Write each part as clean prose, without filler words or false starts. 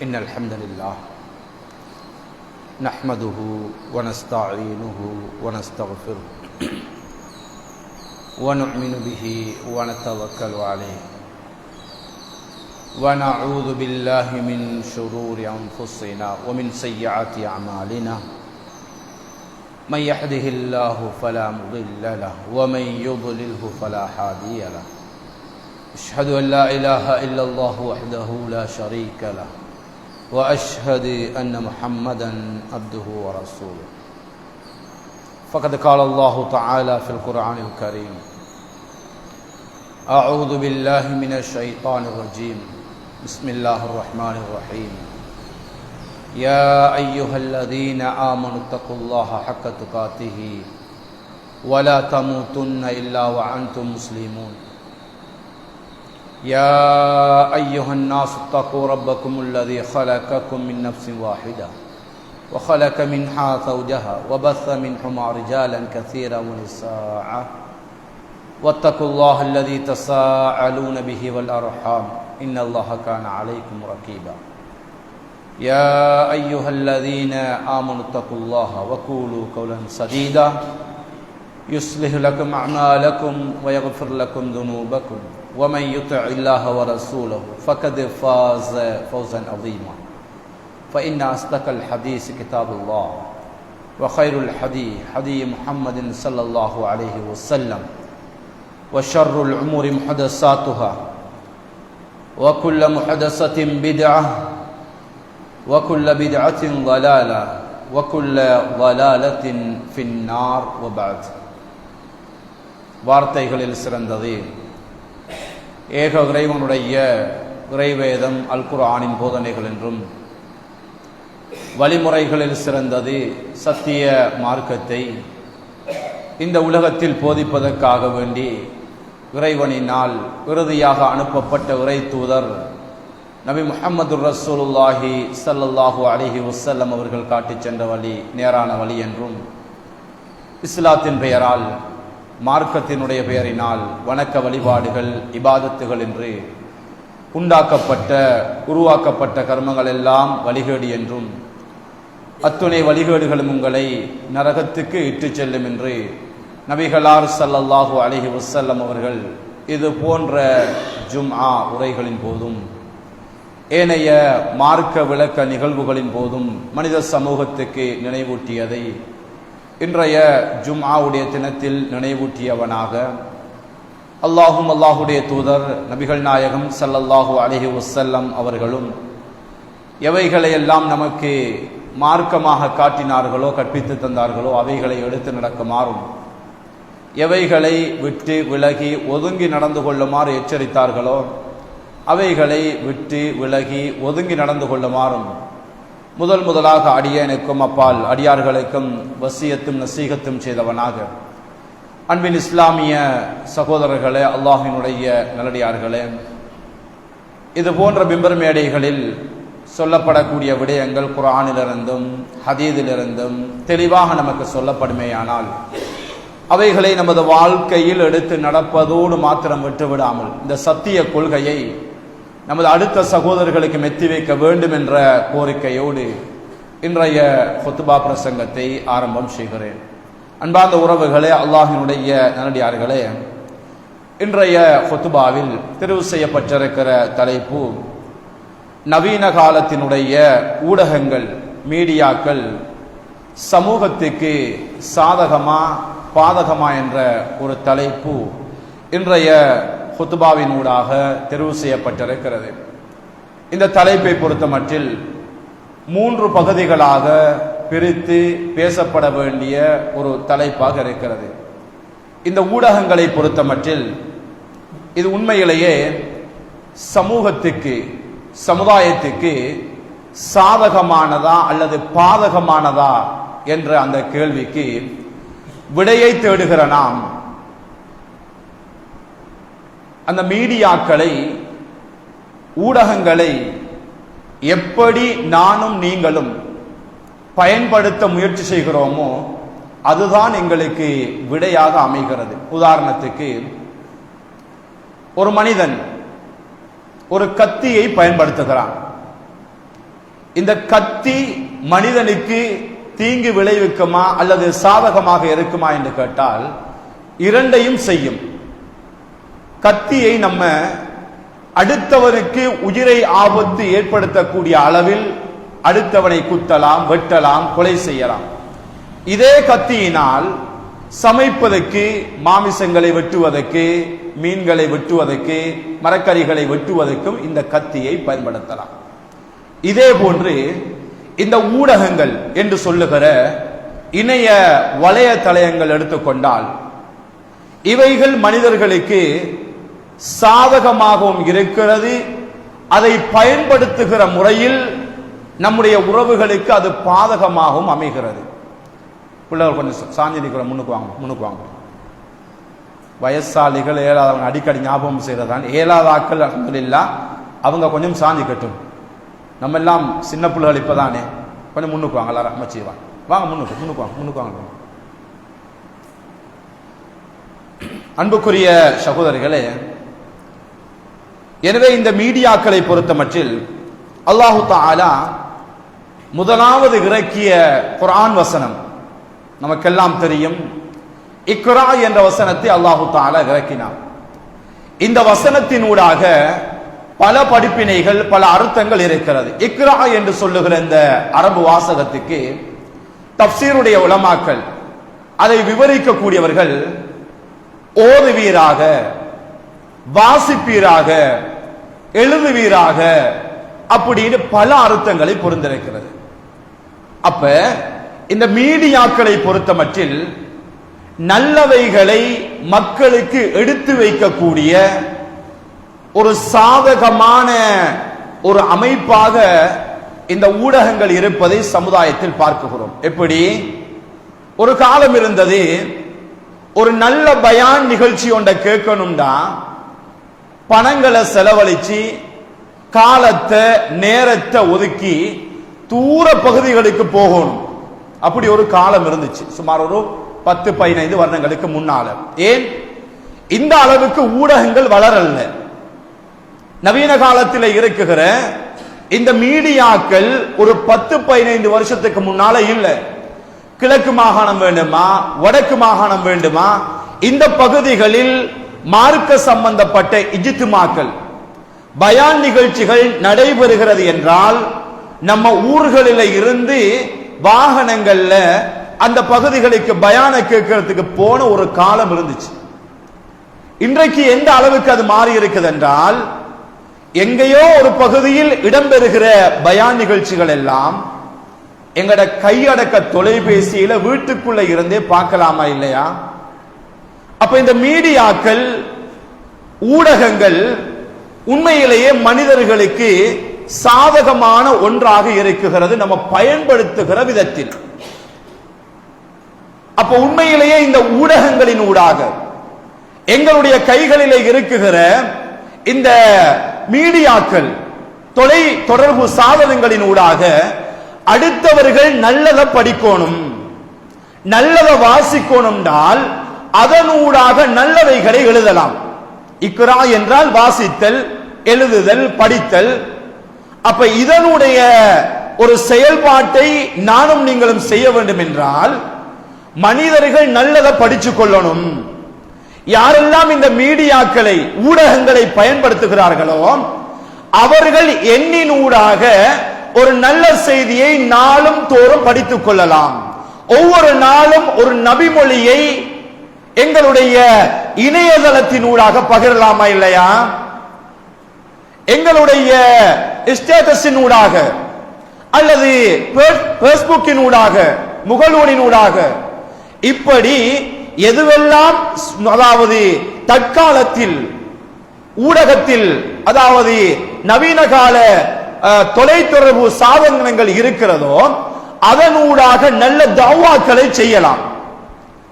إن الحمد لله نحمده ونستعينه ونستغفره ونؤمن به ونتوكل عليه ونعوذ بالله من شرور أنفسنا ومن سيئات أعمالنا من يهده الله فلا مضل له ومن يضلله فلا هادي له أشهد أن لا إله إلا الله وحده لا شريك له وأشهد أن محمدا عبده ورسوله فقد قال الله تعالى في القرآن الكريم أعوذ بالله من الشيطان الرجيم بسم الله الرحمن الرحيم يا أيها الذين آمنوا اتقوا الله حق تقاته ولا تموتن إلا وأنتم مسلمون يا أيها الناس اتقوا ربكم الذي خلقكم من نفس واحدة وخلق منها زوجها وبث منهما رجالا كثيرا ونساء واتقوا الله الذي تساءلون به والأرحام إن الله كان عليكم رقيبا يا أيها الذين آمنوا اتقوا الله وقولوا قولا سديدا يصلح لكم أعمالكم ويغفر لكم ذنوبكم ومن يطع الله ورسوله فقد فاز فوزا عظيما فإن أصدق الحديث كتاب الله وخير الحديث حديث محمد صلى الله عليه وسلم وشر الأمور محدثاتها وكل محدثة بدعة وكل بدعة ضلالة وكل ضلالة في النار وبعد வார்த்தைகளில் சிறந்தது ஏக இறைவனுடைய இறைவேதம் அல் குர்ஆனின் போதனைகள் என்றும் வழிமுறைகளில் சிறந்தது சத்திய மார்க்கத்தை இந்த உலகத்தில் போதிப்பதற்காக வேண்டி இறைவனினால் இறுதியாக அனுப்பப்பட்ட இறை தூதர் நபி முஹம்மது ரசூலுல்லாஹி ஸல்லல்லாஹு அலைஹி வஸல்லம் அவர்கள் காட்டிச் சென்ற வழி நேரான வழி என்றும் இஸ்லாத்தின் பெயரால் மார்க்கத்தினுடைய பெயரினால் வணக்க வழிபாடுகள் இபாதத்துகள் என்று உருவாக்கப்பட்ட கர்மங்கள் எல்லாம் வழிகேடு என்றும் அத்துணை வழிகேடுகளும் உங்களை நரகத்துக்கு இட்டுச் செல்லும் என்று நபிகளார் ஸல்லல்லாஹு அலைஹி வஸல்லம் அவர்கள் இது போன்ற ஜும்ஆ உரைகளின் போதும் ஏனைய மார்க்க விளக்க நிகழ்வுகளின் போதும் மனித சமூகத்துக்கு நினைவூட்டியதை இன்றைய ஜும்ஆவுடைய தினத்தில் நினைவூட்டியவனாக அல்லாஹுடைய தூதர் நபிகள் நாயகம் ஸல்லல்லாஹு அலைஹி வஸல்லம் அவர்களும் எவைகளையெல்லாம் நமக்கு மார்க்கமாக காட்டினார்களோ கற்பித்து தந்தார்களோ அவைகளை எடுத்து நடக்குமாறும் எவைகளை விட்டு விலகி ஒதுங்கி நடந்து கொள்ளுமாறு எச்சரித்தார்களோ அவைகளை விட்டு விலகி ஒதுங்கி நடந்து கொள்ளுமாறும் முதலாக அடியனுக்கும் அப்பால் அடியார்களுக்கும் வசியத்தும் நசீகத்தும் செய்தவனாக அன்பின் இஸ்லாமிய சகோதரர்களே, அல்லாஹினுடைய நல்லடியார்களே, இது போன்ற பிம்பர் மேடைகளில் சொல்லப்படக்கூடிய விடயங்கள் குர்ஆனிலிருந்தும் ஹதீஸிலிருந்தும் தெளிவாக நமக்கு சொல்லப்படுமேயானால் அவைகளை நமது வாழ்க்கையில் எடுத்து நடப்பதோடு மாத்திரம் விட்டுவிடாமல் இந்த சத்திய கொள்கையை நமது அடுத்த சகோதரர்களுக்கு மெத்தி வைக்க வேண்டும் என்ற கோரிக்கையோடு இன்றைய ஹுத்பா பிரசங்கத்தை ஆரம்பம் செய்கிறேன். அன்பார்ந்த உறவுகளே, அல்லாஹினுடைய நல்லடியார்களே, இன்றைய ஹுத்பாவில் தெரிவு செய்யப்பட்டிருக்கிற தலைப்பு நவீன காலத்தினுடைய ஊடகங்கள், மீடியாக்கள் சமூகத்துக்கு சாதகமா பாதகமா என்ற ஒரு தலைப்பு இன்றைய ஹுத்பாவின் ஊடாக தெரிவு செய்யப்பட்டிருக்கிறது. இந்த தலைப்பை பொறுத்த மட்டில் 3 பகுதிகளாக பிரித்து பேசப்பட வேண்டிய ஒரு தலைப்பாக இருக்கிறது. இந்த ஊடகங்களை பொறுத்த மட்டில் இது உண்மையிலேயே சமூகத்துக்கு சமுதாயத்துக்கு சாதகமானதா அல்லது பாதகமானதா என்ற அந்த கேள்விக்கு விடையை தேடுகிற நாம் அந்த மீடியாக்களை, ஊடகங்களை எப்படி நானும் நீங்களும் பயன்படுத்த முயற்சி செய்கிறோமோ அதுதான் எங்களுக்கு விடையாக அமைகிறது. உதாரணத்துக்கு, ஒரு மனிதன் ஒரு கத்தியை பயன்படுத்துகிறான். இந்த கத்தி மனிதனுக்கு தீங்கு விளைவிக்குமா அல்லது சாதகமாக இருக்குமா என்று கேட்டால் இரண்டையும் செய்யும். கத்தியை நம்ம அடுத்தவனுக்கு உயிரை ஆபத்து ஏற்படுத்தக்கூடிய அளவில் அடுத்தவனை குத்தலாம், வெட்டலாம், கொலை செய்யலாம். இதே கத்தியினால் சமைப்பதற்கு, மாமிசங்களை வெட்டுவதற்கு, மீன்களை வெட்டுவதற்கு, மரக்கறிகளை வெட்டுவதற்கும் இந்த கத்தியை பயன்படுத்தலாம். இதே போன்று இந்த ஊடகங்கள் என்று சொல்லுகிற இணைய வலைத்தளங்கள் எடுத்துக்கொண்டால் இவைகள் மனிதர்களுக்கு சாதகமாகவும் இருக்கிறது. அதை பயன்படுத்துகிற முறையில் நம்முடைய உறவுகளுக்கு அது பாதகமாகவும் அமைகிறது. பிள்ளைகள் கொஞ்சம் சாஞ்சி நிற்கிற முன்னுக்கு வாங்க. வயசாளிகள் ஏழாதவங்க அடிக்கடி ஞாபகம் செய்யறதான். ஏழாதாக்கள் அல்ஹம்துலில்லாஹ் அவங்க கொஞ்சம் சாஞ்சி கட்டும். நம்ம எல்லாம் சின்ன பிள்ளைகள் இப்பதானே, கொஞ்சம் முன்னுக்கு வாங்க. எல்லாரும் அமைச்சி வாங்க முன்னுக்கு வாங்க. அன்புக்குரிய சகோதரிகளே, எனவே இந்த மீடியாக்களை பொறுத்தமட்டில் அல்லாஹு தஆலா முதலாவது இறக்கிய குர்ஆன் வசனம் நமக்கெல்லாம் தெரியும். இக்ரா என்ற வசனத்தை அல்லாஹு தஆலா இறக்கினார். இந்த வசனத்தினூடாக பல படிப்பினைகள், பல அர்த்தங்கள் இருக்கிறது. இக்ரா என்று சொல்லுகிற இந்த அரபு வாசகத்துக்கு தஃப்சீருடைய உலமாக்கள், அதை விவரிக்கக்கூடியவர்கள் ஓதுவீராக, வாசிப்பீராக, எழுதுவீராக அப்படின்னு பல அர்த்தங்களை பொருந்திருக்கிறது. அப்ப இந்த மீடியாக்களை பொறுத்தமட்டில் நல்லவைகளை மக்களுக்கு எடுத்து வைக்கக்கூடிய ஒரு சாதகமான ஒரு அமைப்பாக இந்த ஊடகங்கள் இருப்பதை சமுதாயத்தில் பார்க்கிறோம். எப்படி ஒரு காலம் இருந்தது, ஒரு நல்ல பயான் நிகழ்ச்சி ஒன்றை கேட்கணும்னா பணங்களை செலவழிச்சு காலத்தை நேரத்தை ஒதுக்கி தூர பகுதிகளுக்கு போகணும். அப்படி ஒரு காலம் இருந்துச்சு, சுமார் ஒரு 10-15 வருடங்களுக்கு முன்னால. ஏன் இந்த அளவுக்கு ஊடகங்கள் வளரல. நவீன காலத்தில் இருக்குகிற இந்த மீடியாக்கள் ஒரு 10-15 வருஷத்துக்கு முன்னால இல்ல. கிழக்கு மாகாணம் வேண்டுமா, வடக்கு மாகாணம் வேண்டுமா, இந்த பகுதிகளில் மார்க்க சம்பந்தப்பட்ட இஜ்திமாக்கள், பயான் நிகழ்ச்சிகள் நடைபெறுகிறது என்றால் நம்ம ஊர்களில் இருந்து வாகனங்கள்ல அந்த பகுதிகளுக்கு பயான கேட்கறதுக்கு போன ஒரு காலம் இருந்துச்சு. இன்றைக்கு எந்த அளவுக்கு அது மாறி இருக்குது என்றால், எங்கேயோ ஒரு பகுதியில் இடம்பெறுகிற பயான் நிகழ்ச்சிகள் எல்லாம் எங்கட கையடக்க தொலைபேசியில வீட்டுக்குள்ள இருந்தே பார்க்கலாமா இல்லையா? அப்ப இந்த மீடியாக்கள், ஊடகங்கள் உண்மையிலேயே மனிதர்களுக்கு சாதகமான ஒன்றாக இருக்குகிறது நம்ம பயன்படுத்துகிற விதத்தில். அப்ப உண்மையிலேயே இந்த ஊடகங்களின் ஊடாக எங்களுடைய கைகளிலே இருக்குகிற இந்த மீடியாக்கள், தொலை தொடர்பு சாதனங்களின் ஊடாக அடுத்தவர்கள் நல்லதை படிக்கணும், நல்லதை வாசிக்கணும்னால் அதனூடாக நல்லவைகளை எழுதலாம். இக்ரா என்றால் வாசித்தல், எழுதுதல், படித்தல். அப்ப இதனுடைய ஒரு செயல்பாட்டை நானும் நீங்களும் செய்ய வேண்டும் என்றால் மனிதர்கள் நல்லதை படிச்சு கொள்ளணும். யாரெல்லாம் இந்த மீடியாக்களை, ஊடகங்களை பயன்படுத்துகிறார்களோ அவர்கள் எண்ணினூடாக ஒரு நல்ல செய்தியை நாளும் தோறும் படித்துக் கொள்ளலாம். ஒவ்வொரு நாளும் ஒரு நபிமொழியை எங்களுடைய இணையதளத்தினூடாக பகிரலாமா இல்லையா? எங்களுடைய ஸ்டேட்டஸின் ஊடாக அல்லது பேஸ்புக்கின் ஊடாக, முகநூலின் ஊடாக, இப்படி எதுவெல்லாம் அதாவது தற்காலத்தில் ஊடகத்தில் அதாவது நவீன கால தொலைத்தொடர்பு சாதனங்கள் இருக்கிறதோ அதனூடாக நல்ல தவாக்களை செய்யலாம்,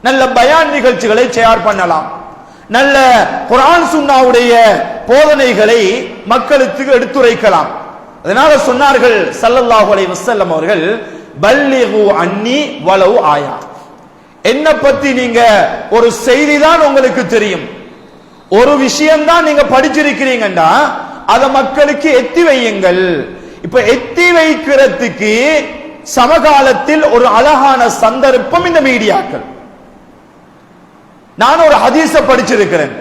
நல்ல பயான் நிகழ்ச்சிகளை தயார் பண்ணலாம், நல்ல குர்ஆன் சுன்னாவுடைய போதனைகளை மக்களுக்கு எடுத்துரைக்கலாம். அதனால சொன்னார்கள் ஸல்லல்லாஹு அலைஹி வஸல்லம் அவர்கள், பல்லிகு அன்னி வலவு ஆயா, என்ன பத்தி நீங்க ஒரு செய்தி தான் உங்களுக்கு தெரியும், ஒரு விஷயம் தான் நீங்க படிச்சிருக்கிறீங்கன்னா அதை மக்களுக்கு எத்தி வையுங்கள். இப்ப எத்தி வைக்கிறதுக்கு சமகாலத்தில் ஒரு அழகான சந்தர்ப்பம் இந்த மீடியாக்கள். நான் ஒரு ஹதீஸ படிச்சிருக்கிறேன்,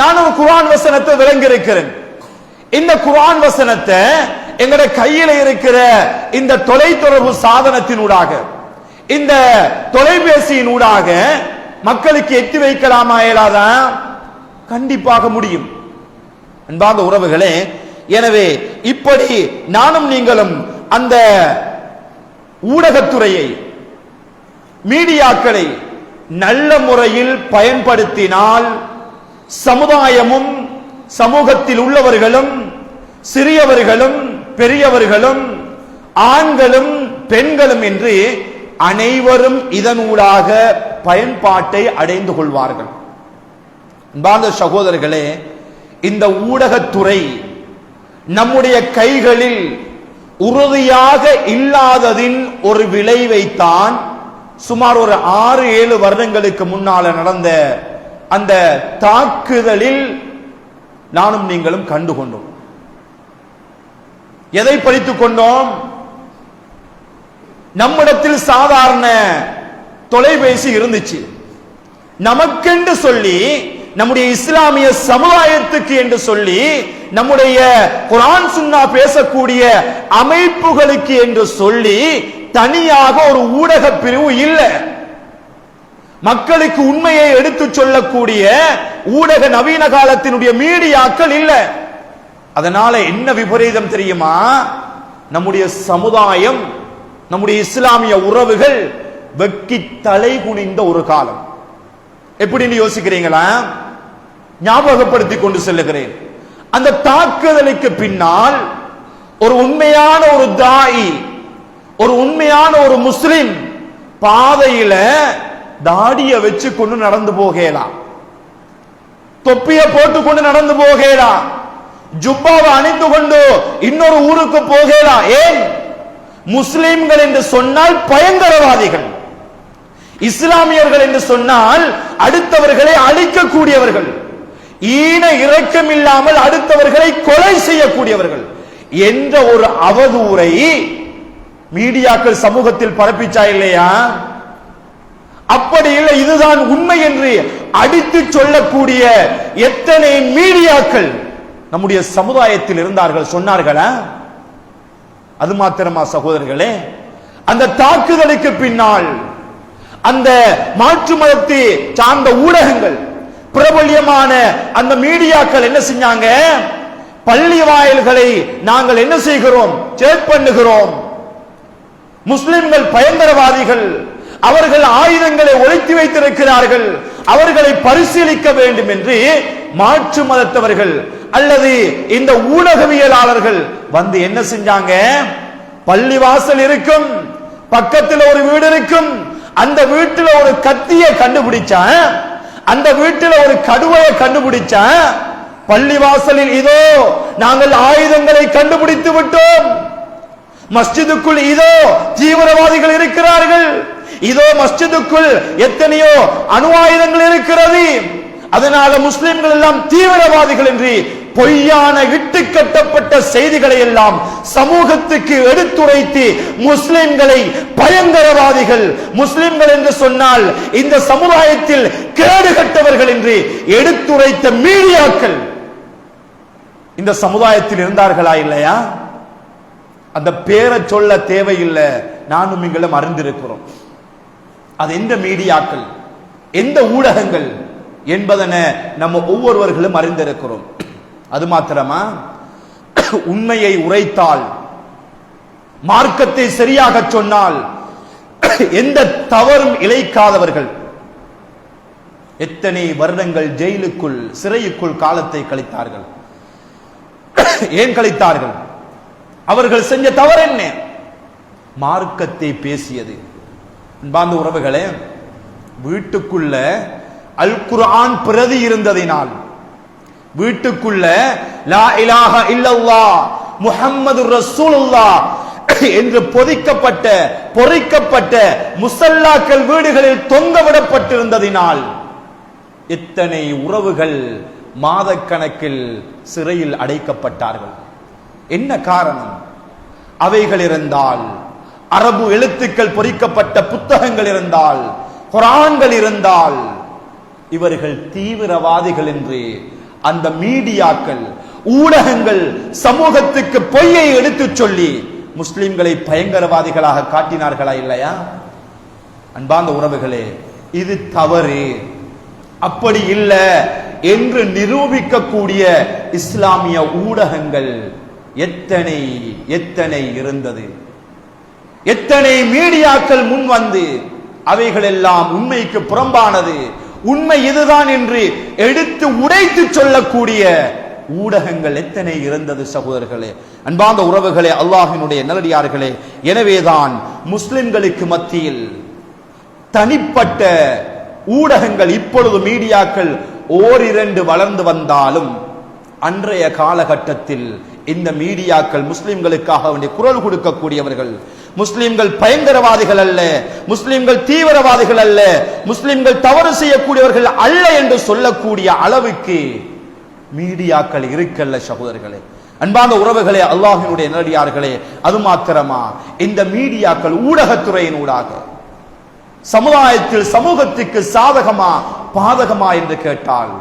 நான் ஒரு குர்ஆன் வசனத்தை விளங்கி இருக்கிறேன். இந்த குர்ஆன் வசனத்தை எங்கட கையில இருக்கிற இந்த தொலைத்தொடர்பு சாதனத்தினூடாக, இந்த தொலைபேசியினூடாக மக்களுக்கு எத்தி வைக்கலாமா? இயலாதா? கண்டிப்பாக முடியும். அன்பார்ந்த உறவுகளே, எனவே இப்படி நானும் நீங்களும் அந்த ஊடகத்துறையை, மீடியாக்களை நல்ல முறையில் பயன்படுத்தினால் சமுதாயமும் சமூகத்தில் உள்ளவர்களும் சிறியவர்களும் பெரியவர்களும் ஆண்களும் பெண்களும் என்று அனைவரும் இதனூடாக பயன்பாட்டை அடைந்து கொள்வார்கள். அன்பார்ந்த சகோதரர்களே, இந்த ஊடகத்துறை நம்முடைய கைகளில் உறுதியாக இல்லாததின் ஒரு விளைவைத்தான் சுமார் ஒரு 6-7 வருடங்களுக்கு முன்னால நடந்த அந்த தாக்குதலில் நானும் நீங்களும் கண்டுகொண்டோம். எதை படித்துக் கொண்டோம்? நம்மிடத்தில் சாதாரண தொலைபேசி இருந்துச்சு, நமக்கென்று சொல்லி, நம்முடைய இஸ்லாமிய சமுதாயத்துக்கு என்று சொல்லி, நம்முடைய குர்ஆன் சுன்னா பேசக்கூடிய அமைப்புகளுக்கு என்று சொல்லி தனியாக ஒரு ஊடக பிரிவு இல்லை. மக்களுக்கு உண்மையை எடுத்து சொல்லக்கூடிய ஊடக நவீன காலத்தினுடைய மீடியாக்கள் இல்லை. அதனால என்ன விபரீதம் தெரியுமா? நம்முடைய சமுதாயம், நம்முடைய இஸ்லாமிய உறவுகள் வெக்கி தலை குனிந்த ஒரு காலம். எப்படின்னு யோசிக்கிறீங்களா? ஞாபகப்படுத்திக் கொண்டு செல்லுகிறேன். அந்த தாக்குதலுக்கு பின்னால் ஒரு உண்மையான ஒரு தாயி, ஒரு உண்மையான ஒரு முஸ்லிம் பாதையில தாடிய வச்சு கொண்டு நடந்து போகலாம், தொப்பிய போட்டுக்கொண்டு நடந்து போகலாம், ஜுப்பாவை அணிந்து கொண்டு இன்னொரு ஊருக்கு போகலாம். ஏன்? முஸ்லிம்கள் என்று சொன்னால் பயங்கரவாதிகள், இஸ்லாமியர்கள் என்று சொன்னால் அடுத்தவர்களை அழிக்கக்கூடியவர்கள், ஈன இரக்கம் இல்லாமல் அடுத்தவர்களை கொலை செய்யக்கூடியவர்கள் என்ற ஒரு அவதூறை மீடியாக்கள் சமூகத்தில் பரப்பிச்சா இல்லையா? அப்படி இல்லை, இதுதான் உண்மை என்று அடித்து சொல்லக்கூடிய எத்தனை மீடியாக்கள் நம்முடைய சமுதாயத்தில் இருந்தார்கள், சொன்னார்களா? அது மாத்திரமா சகோதரர்களே? அந்த தாக்குதலுக்கு பின்னால் அந்த மாற்று மதத்தை சார்ந்த ஊடகங்கள், பிரபல்யமான அந்த மீடியாக்கள் என்ன செஞ்சாங்க? பள்ளி வாயில்களை நாங்கள் என்ன செய்கிறோம்? செக் பண்ணுகிறோம். முஸ்லிம்கள் பயங்கரவாதிகள், அவர்கள் ஆயுதங்களை ஒளித்து வைத்திருக்கிறார்கள், அவர்களை பரிசீலிக்க வேண்டும் என்று மாற்று மதத்தவர்கள் அல்லது இந்த ஊடகவியலாளர்கள் வந்து என்ன செஞ்சாங்க? பள்ளிவாசல் இருக்கும், பக்கத்தில் ஒரு வீடு இருக்கும், அந்த வீட்டில் ஒரு கத்தியை கண்டுபிடிச்சா, அந்த வீட்டில் ஒரு கடுவையை கண்டுபிடிச்சா, பள்ளிவாசலில் இதோ நாங்கள் ஆயுதங்களை கண்டுபிடித்து விட்டோம், மஸ்ஜிதுக்குள் இதோ தீவிரவாதிகள் இருக்கிறார்கள், இதோ மஸ்ஜிதுக்குள் எத்தனையோ அணு ஆயுதங்கள் இருக்கிறது, அதனால முஸ்லிம்கள் எல்லாம் தீவிரவாதிகள் என்று பொய்யான இட்டுக்கட்டப்பட்ட செய்திகளை எல்லாம் சமூகத்துக்கு எடுத்துரைத்து முஸ்லிம்களை பயங்கரவாதிகள், முஸ்லிம்கள் என்று சொன்னால் இந்த சமுதாயத்தில் கேடுகட்டவர்கள் என்று எடுத்துரைத்த மீடியாக்கள் இந்த சமுதாயத்தில் இருந்தார்களா இல்லையா? அந்த பேரை சொல்ல தேவையில்லை, நானும் நீங்களும் அறிந்திருக்கிறோம். அது எந்த மீடியாக்கள், எந்த ஊடகங்கள் என்பதனை நம்ம ஒவ்வொருவர்களும் அறிந்திருக்கிறோம். அது மாத்திரமா? உண்மையை உரைத்தால், மார்க்கத்தை சரியாக சொன்னால் எந்த தவறும் இழைக்காதவர்கள் எத்தனை வருடங்கள் ஜெயிலுக்குள், சிறைக்குள் காலத்தை கழித்தார்கள். ஏன் கழித்தார்கள்? அவர்கள் செஞ்ச தவறு என்ன? மார்க்கத்தை பேசியது. அன்பார்ந்த உறவுகளே, வீட்டுக்குள்ள அல் குர்ஆன் பிரதி இருந்ததினால், வீட்டுக்குள்ள லா இலாஹ இல்லல்லாஹ் முஹம்மது ரசூலுல்லாஹ் என்று பொறிக்கப்பட்ட முஸல்லாக்கள் வீடுகளில் தொங்கவிடப்பட்டிருந்ததினால் எத்தனை உறவுகள் மாதக்கணக்கில் சிறையில் அடைக்கப்பட்டார்கள். என்ன காரணம்? அவைகள் இருந்தால், அரபு எழுத்துக்கள் பொறிக்கப்பட்ட புத்தகங்கள் இருந்தால், குர்ஆன்கள் இருந்தால், இவர்கள் தீவிரவாதிகள் என்று அந்த மீடியாக்கள், ஊடகங்கள் சமூகத்துக்கு பொய்யை எடுத்துச் சொல்லி முஸ்லிம்களை பயங்கரவாதிகளாக காட்டினார்களா இல்லையா? அன்பார்ந்த உறவுகளே, இது தவறு. அப்படி இல்லை என்று நிரூபிக்கக்கூடிய இஸ்லாமிய ஊடகங்கள் எத்தனை எத்தனை இருந்தது. எத்தனை மீடியாக்கள் முன் வந்து அவைகள் எல்லாம் உண்மைக்கு புறம்பானது, உண்மை இதுதான் என்று எடுத்து உடைத்து சொல்லக்கூடிய ஊடகங்கள் எத்தனை இருந்தது சகோதரர்களே, அன்பார்ந்த உறவுகளே, அல்லாஹ்வினுடைய நல்லடியார்களே. எனவேதான் முஸ்லிம்களுக்கு மத்தியில் தனிப்பட்ட ஊடகங்கள், இப்பொழுது மீடியாக்கள் ஓரிரண்டு வளர்ந்து வந்தாலும் அன்றைய காலகட்டத்தில் இந்த மீடியாக்கள் முஸ்லிம்களுக்காக வேண்டிய குரல் கொடுக்கக்கூடியவர்கள். முஸ்லிம்கள் பயங்கரவாதிகள் அல்ல, முஸ்லிம்கள் தீவிரவாதிகள் அல்ல, முஸ்லிம்கள் தவறு செய்யக்கூடியவர்கள் அல்ல என்று சொல்லக்கூடிய அளவுக்கு மீடியாக்கள் இருக்கல்ல சகோதரர்களே. அன்பான உறவுகளே, அல்லாஹ்வினுடைய நல்லடியார்களே, அது மாத்திரமா இந்த மீடியாக்கள் ஊடகத்துறையின் ஊடாக சமுதாயத்தில் சமூகத்துக்கு சாதகமா பாதகமா என்று கேட்டால்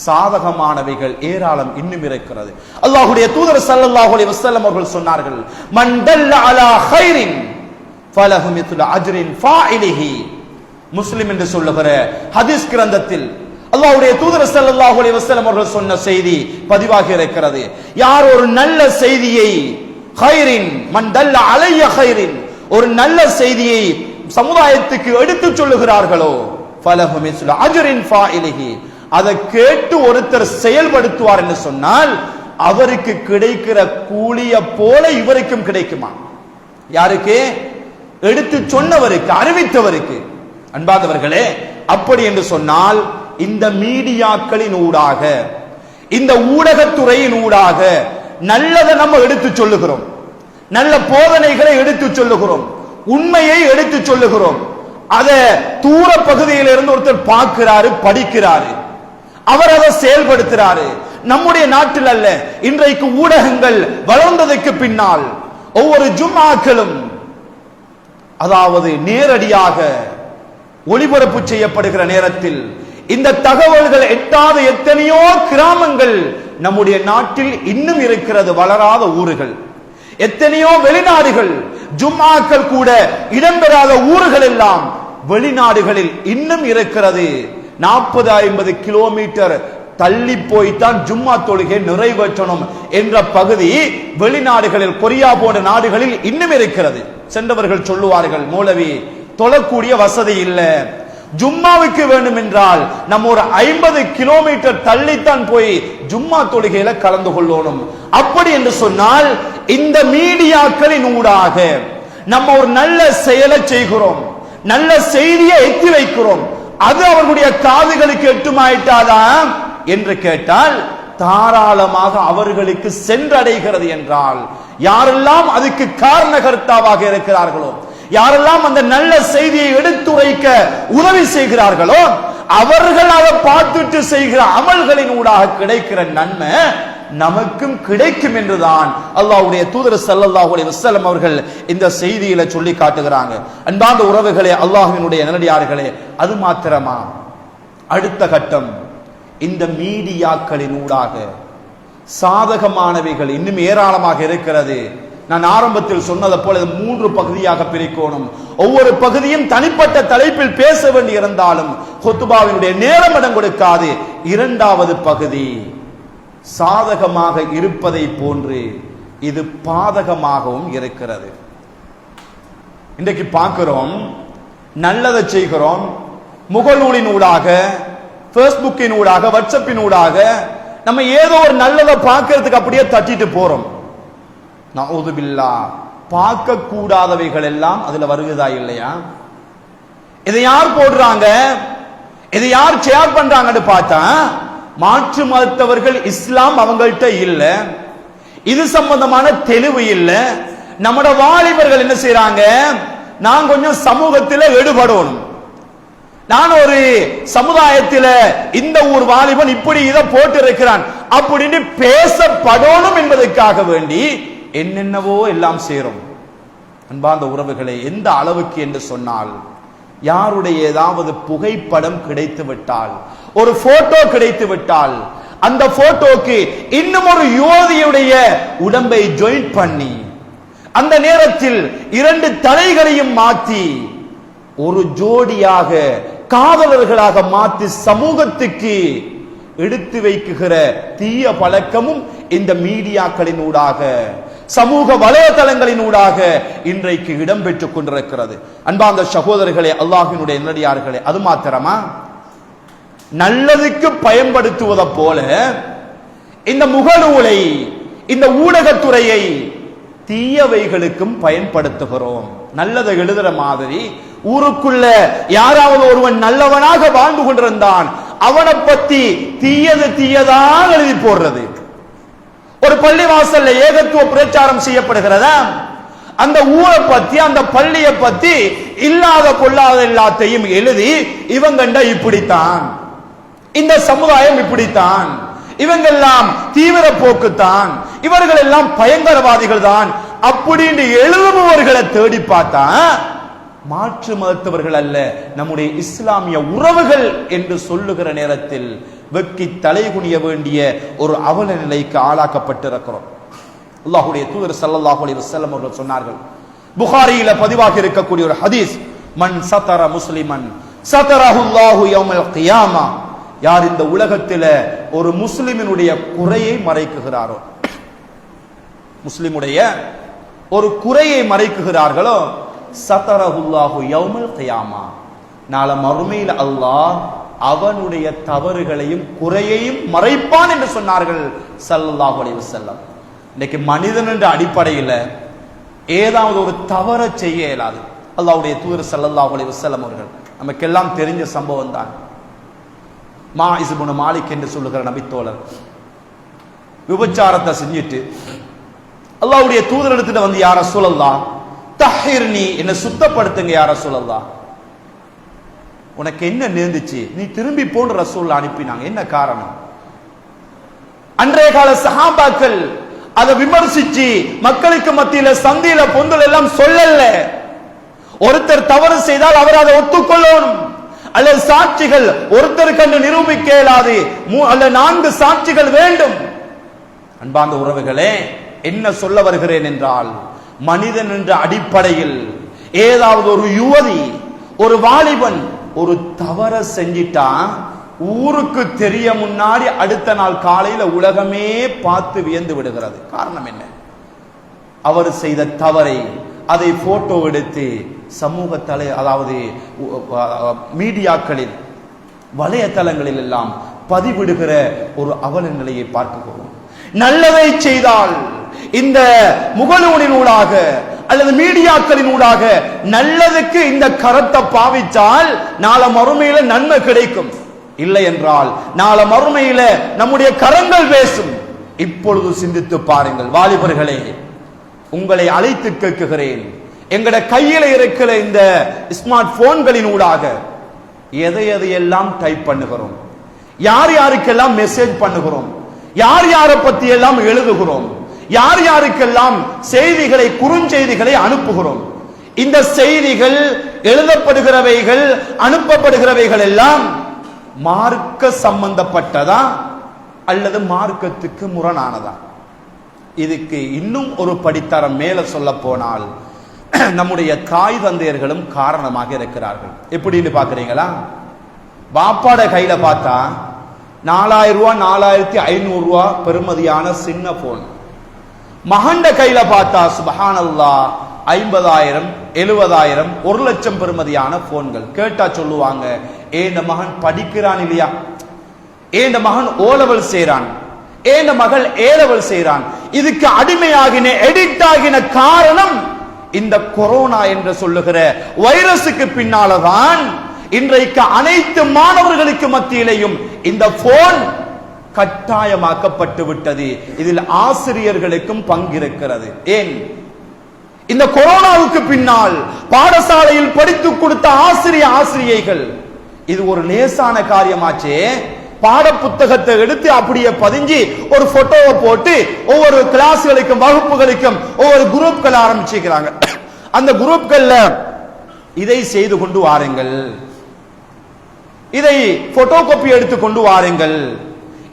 சாதகமானவைகள் ஏராளம் இன்னும் இருக்கிறது. அல்லாஹ்வுடைய தூதர் ஸல்லல்லாஹு அலைஹி வஸல்லம் அவர்கள் சொன்னார்கள், மன் தல்ல அலா கைரின் ஃபலஹு மித்லு அஜ்ரின் ஃபாயிலிஹி. முஸ்லிம் என்று சொல்லுகிற ஹதீஸ் கிரந்தத்தில் அல்லாஹ்வுடைய தூதர் ஸல்லல்லாஹு அலைஹி வஸல்லம் அவர்கள் சொன்ன செய்தி பதிவாகி இருக்கிறது. யார் ஒரு நல்ல செய்தியை, கைரின் மன் தல்ல அலைய கைரின், ஒரு நல்ல செய்தியை சமுதாயத்துக்கு எடுத்து சொல்லுகிறார்களோ, ஃபலஹு மித்லு அஜ்ரின் ஃபாயிலிஹி, அதை கேட்டு ஒருத்தர் செயல்படுத்துவார் என்று சொன்னால் அவருக்கு கிடைக்கிற கூலிய போல இவருக்கும் கிடைக்குமா? யாருக்கு? எடுத்து சொன்னவருக்கு, அறிவித்தவருக்கு. அன்பாதவர்களே, அப்படி என்று சொன்னால் இந்த மீடியாக்களின் ஊடாக, இந்த ஊடகத்துறையின் ஊடாக நல்லதை நம்ம எடுத்து சொல்லுகிறோம், நல்ல போதனைகளை எடுத்து சொல்லுகிறோம், உண்மையை எடுத்து சொல்லுகிறோம். அதை தூர பகுதியில் இருந்து ஒருத்தர் பார்க்கிறாரு, படிக்கிறாரு, அவர் அதை செயல்படுத்துறாரு. நம்முடைய நாட்டில் அல்ல, இன்றைக்கு ஊடகங்கள் வளர்ந்ததற்கு பின்னால் ஒவ்வொரு ஜும்ஆக்களும் அதாவது நேரடியாக ஒளிபரப்பு செய்யப்படுகிற நேரத்தில் இந்த தகவல்கள் எட்டாத எத்தனையோ கிராமங்கள் நம்முடைய நாட்டில் இன்னும் இருக்கிறது, வளராத ஊர்கள். எத்தனையோ வெளிநாடுகள், ஜும்ஆக்கள் கூட இடம்பெறாத ஊர்கள் எல்லாம் வெளிநாடுகளில் இன்னும் இருக்கிறது. 40-50 கிலோமீட்டர் தள்ளி போய்தான் ஜும்மா தொழுகை நிறைவேற்றணும் என்ற பகுதி வெளிநாடுகளில், கொரியா போன்ற நாடுகளில் இன்னும் இருக்கிறது. சென்றவர்கள் சொல்லுவார்கள், மௌலவி தொழக்கூடிய வசதி இல்லை, ஜும்மாவுக்கு வேண்டும் என்றால் நம்ம ஒரு 50 கிலோமீட்டர் தள்ளித்தான் போய் ஜும்மா தொழுகையில கலந்து கொள்ளணும். அப்படி என்று சொன்னால் இந்த மீடியாக்களின் ஊடாக நம்ம ஒரு நல்ல செயலை செய்கிறோம், நல்ல செய்தியை எத்தி வைக்கிறோம், அது அவர்களுடைய காதுகளுக்கு எட்டுமாயிட்டாதான் என்று கேட்டால் தாராளமாக அவர்களுக்கு சென்றடைகிறது. என்றால் யாரெல்லாம் அதுக்கு காரணகர்த்தாவாக இருக்கிறார்களோ, யாரெல்லாம் அந்த நல்ல செய்தியை எடுத்துரைக்க உதவி செய்கிறார்களோ, அவர்கள் அதை பார்த்துட்டு செய்கிற அமல்களின் ஊடாக கிடைக்கிற நன்மை நமக்கும் கிடைக்கும் என்றுதான் அல்லாஹ்வுடைய தூதர் ஸல்லல்லாஹு அலைஹி வஸல்லம் அவர்கள் இந்த செய்தியில சொல்லி காட்டுகிறாங்க. அன்பார்ந்த உறவுகளே, அல்லாஹ்வினுடைய நல்லடியார்களே, அது மாத்திரமா? அடுத்த கட்டம், இந்த மீடியாக்களின் ஊடாக சாதகமானவைகள் இன்னும் ஏராளமாக இருக்கிறது. நான் ஆரம்பத்தில் சொன்னதை போல 3 பகுதியாக பிரிக்கணும். ஒவ்வொரு பகுதியும் தனிப்பட்ட தலைப்பில் பேச வேண்டி இருந்தாலும் குத்துபாவினுடைய நேரம் இடம் கொடுக்காது. இரண்டாவது பகுதி சாதகமாக இருப்பதை போன்று இது பாதகமாகவும் இருக்கிறது. இன்றைக்கு பார்க்கிறோம், நல்லதை செய்கிறோம், முகநூலின் ஊடாக, பேஸ்புக்கின் ஊடாக, வாட்ஸ்அப்பின் ஊடாக நம்ம ஏதோ ஒரு நல்லதை பார்க்கறதுக்கு அப்படியே தட்டிட்டு போறோம். நஊது பில்லாஹ், பார்க்க கூடாதவைகள் எல்லாம் அதுல வருகிறதா இல்லையா? இதை யார் போடுறாங்க, இதை யார் ஷேர் பண்றாங்கன்னு பார்த்தா மாற்று மதத்தவர்கள், இஸ்லாம் அவங்கள்ட்ட இல்ல, இது சம்பந்தமான தெளிவு இல்ல. நம்முடைய வாலிபர்கள் என்ன செய்யறாங்க, நான் கொஞ்சம் சமூகத்தில் ஈடுபடணும், நான் ஒரு சமுதாயத்தில இந்த ஊர் வாலிபன் இப்படி இதை போட்டு இருக்கிறான் அப்படின்னு பேசப்படணும் என்பதற்காக வேண்டி என்னென்னவோ எல்லாம் சேரும். அன்பார்ந்த உறவுகளை, எந்த அளவுக்கு என்று சொன்னால், யாருடைய ஏதாவது புகைப்படம் கிடைத்து விட்டால், ஒரு போட்டோ கிடைத்து விட்டால், அந்த போட்டோக்கு இன்னும் ஒரு யுவதியுடைய உடம்பை ஜாயின் பண்ணி அந்த நேரத்தில் 2 தலைகளையும் மாற்றி ஒரு ஜோடியாக காதலர்களாக மாற்றி சமூகத்துக்கு எடுத்து வைக்குகிற தீய பழக்கமும் இந்த மீடியாக்களின் ஊடாக, சமூக வலைதளங்களின் ஊடாக இன்றைக்கு இடம்பெற்றுக் கொண்டிருக்கிறது. அன்பார்ந்த சகோதரர்களே, அல்லாஹ்வினுடைய நல்லடியார்களே, அது மாத்திரமா? நல்லதுக்கு பயன்படுத்துவதை போல இந்த முகநூலை, இந்த ஊடகத்துறையை தீயவைகளுக்கும் பயன்படுத்துகிறோம். நல்லதை எழுதுற மாதிரி ஊருக்குள்ள யாராவது ஒருவன் நல்லவனாக வாழ்ந்து கொண்டிருந்தான், அவனை பத்தி தீயதாக எழுதி போடுறது. ஒரு பள்ளி வாசல்ல ஏகத்துவ பிரச்சாரம் செய்யப்படுகிறதா, அந்த ஊரை பத்தி, அந்த பள்ளியை பத்தி இல்லாத பொல்லாத எல்லாத்தையும் எழுதி, இவங்கண்ட இப்படித்தான், இந்த சமுதாயம் இப்படித்தான், இவங்கெல்லாம் தீவிர போக்குத்தான், இவர்கள் எல்லாம் பயங்கரவாதிகள் தான் அப்படின்னு எழுதுபவர்களை தேடி பார்த்தா மாற்று மதத்தவர்கள் அல்ல, நம்முடைய இஸ்லாமிய உறவுகள் என்று சொல்லுகிற நேரத்தில் வெக்கி தலைகுனிய வேண்டிய ஒரு அவல நிலைக்கு ஆளாக்கப்பட்டிருக்கிறோம். அல்லாஹ்வுடைய தூதர் ஸல்லல்லாஹு அலைஹி வஸல்லம் அவர்கள் சொன்னார்கள், புகாரியில பதிவாக இருக்கக்கூடிய ஒரு ஹதீஸ், மன் சதர முஸ்லிமன் சதரஹுல்லாஹு யௌமல் கியாமா, யார் இந்த உலகத்தில் ஒரு முஸ்லிமினுடைய குறையை மறைக்குகிறாரோ, முஸ்லிமுடைய ஒரு குறையை மறைக்குகிறார்களோ, சதரஹுல்லாஹு யௌமல் கியாமா, நாளை மறுமையில் அல்லாஹ் அவனுடைய தவறுகளையும் குறையையும் மறைப்பான் என்று சொன்னார்கள் ஸல்லல்லாஹு அலைஹி வஸல்லம். இன்னைக்கு மனிதன் என்ற அடிப்படையில் ஏதாவது ஒரு தவறை செய்ய இயலாது. அல்லாஹ்வுடைய தூதர் ஸல்லல்லாஹு அலைஹி வஸல்லம் அவர்கள், நமக்கெல்லாம் தெரிஞ்ச சம்பவம் தான். மாஇஸ் இப்னு மாலிக் என்று சொல்லுகிற நபித்தோழர் விபச்சாரத்தை செஞ்சிட்டு அல்லாஹ்வுடைய தூதர் இடத்துல வந்து, யா ரசூலல்லாஹ் தஹிர்னி, என்னை சுத்தப்படுத்துங்க யா ரசூலல்லாஹ், உனக்கு என்ன நேர்ந்துச்சு, நீ திரும்பி போன்ற ரசூல் அனுப்பினாங்க, என்ன காரணம்? அன்றைய கால சஹாபாக்கள் அதை விமர்சிச்சு மக்களுக்கு மத்தியில சந்தியில பொந்தல் எல்லாம் சொல்லல. ஒருத்தர் தவறு செய்தால் அவர் அதை ஒத்துக்கொள்ளணும், அல்லது சாட்சிகள் ஒருத்தர் கண்டு நிரூபிக்க இயலாது, அல்ல 4 சாட்சிகள் வேண்டும். அன்பார்ந்த உறவுகளே, என்ன சொல்ல வருகிறேன் என்றால், மனிதன் என்ற அடிப்படையில் ஏதாவது ஒரு யுவதி, ஒரு வாலிபன் ஒரு தவற செஞ்சிட்டா ஊருக்கு தெரிய முன்னாடி அடுத்த நாள் காலையில உலகமே பார்த்து வியந்து விடுகிறது. காரணம் என்ன? அவர் செய்த தவறை அதை போட்டோ எடுத்து சமூக அதாவது மீடியாக்களில், வலைத்தளங்களில் எல்லாம் பதிவிடுகிற ஒரு அவல நிலையை பார்க்கிறோம். நல்லதை செய்தால் இந்த முகநூலின் ஊடாக அல்லது மீடியாக்களின் ஊடாக நல்லதுக்கு இந்த கரத்தை பாவித்தால் நாளை மறுமையில நன்மை கிடைக்கும். இல்லை என்றால் நாளை மறுமையில நம்முடைய கரங்கள் பேசும். இப்பொழுது சிந்தித்து பாருங்கள் வாலிபர்களே, உங்களை அழைத்து கேட்கிறேன், எங்கட கையில இருக்கிற இந்த ஸ்மார்ட் போன்களின் ஊடாக எதையெல்லாம் டைப் பண்ணுகிறோம், யார் யாருக்கெல்லாம் மெசேஜ் பண்ணுகிறோம், யார் யாரை பத்தி எல்லாம் எழுதுகிறோம், யார் யாருக்கெல்லாம் செய்திகளை, குறுஞ்செய்திகளை அனுப்புகிறோம். இந்த செய்திகள், எழுதப்படுகிறவைகள், அனுப்பப்படுகிறவைகள் எல்லாம் மார்க்க சம்பந்தப்பட்டதா அல்லது மார்க்கத்துக்கு முரணானதா? இதுக்கு இன்னும் ஒரு படித்தரம் மேல சொல்ல போனால் நம்முடைய தாய் தந்தையர்களும் காரணமாக இருக்கிறார்கள். எப்படின்னு பாக்குறீங்களா? பாப்பாட கையில பார்த்தா 4000 ரூபாய் 4500 ரூபாய் பெறுமதியான சின்ன போன், மகண்ட கையில பார்த்தா சுப்ஹானல்லாஹ் 50,000 70,000 1 லட்சம் பெறுமதியான போன்கள். கேட்டா சொல்லுவாங்க, ஏன் மகன் படிக்கிறான் இல்லையா, ஏன் மகன் ஓ லெவல் செய்யறான், ஏன் மகள் ஏ லெவல் செய்யறான். இதுக்கு அடிமையாகின, எடிக்ட் ஆகின காரணம் இந்த கொரோனா என்று சொல்லுகிற வைரஸுக்கு பின்னால்தான் இன்றைக்கு அனைத்து மாணவர்களுக்கு மத்தியிலேயும் இந்த போன் கட்டாயமாக்கப்பட்டு விட்டது. இதில் ஆசிரியர்களுக்கும் பங்கிருக்கிறது. ஏன்? இந்த கொரோனாவுக்கு பின்னால் பாடசாலையில் படித்துக் கொடுத்த ஆசிரியைகள் இது ஒரு லேசான காரியமாச்சே. பாட புத்தகத்தை எடுத்து அப்படியே பதிஞ்சு ஒரு போட்டோவை போட்டு ஒவ்வொரு கிளாஸ்களுக்கும் வகுப்புகளுக்கும் ஒவ்வொரு குரூப்கள் ஆரம்பிச்சிருக்கிறாங்க. அந்த குரூப்கள்ல இதை செய்து கொண்டு வாருங்கள், இதை போட்டோ காப்பி எடுத்து கொண்டு வாருங்கள்,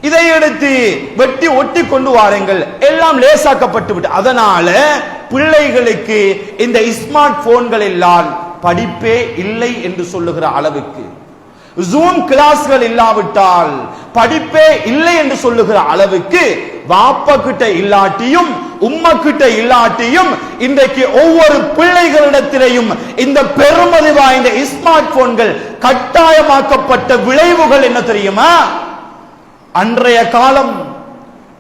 இதை எடுத்து வெட்டி ஒட்டி கொண்டு வாருங்கள், எல்லாம் லேசாக்கப்பட்டு விட்டு. அதனால பிள்ளைகளுக்கு இந்த ஸ்மார்ட் போன்கள் எல்லாம் படிப்பே இல்லை என்று சொல்லுகிற அளவுக்கு, ஜூம் கிளாஸ்கள் இல்லாவிட்டால் படிப்பே இல்லை என்று சொல்லுகிற அளவுக்கு வாப்பா கிட்ட இல்லாட்டியும் உம்மா கிட்ட இல்லாட்டியும் இன்றைக்கு ஒவ்வொரு பிள்ளைகளிடத்திலேயும் இந்த பெருமதி வாய்ந்த ஸ்மார்ட் போன்கள் கட்டாயமாக்கப்பட்ட விளைவுகள் என்ன தெரியுமா? அன்றைய காலம்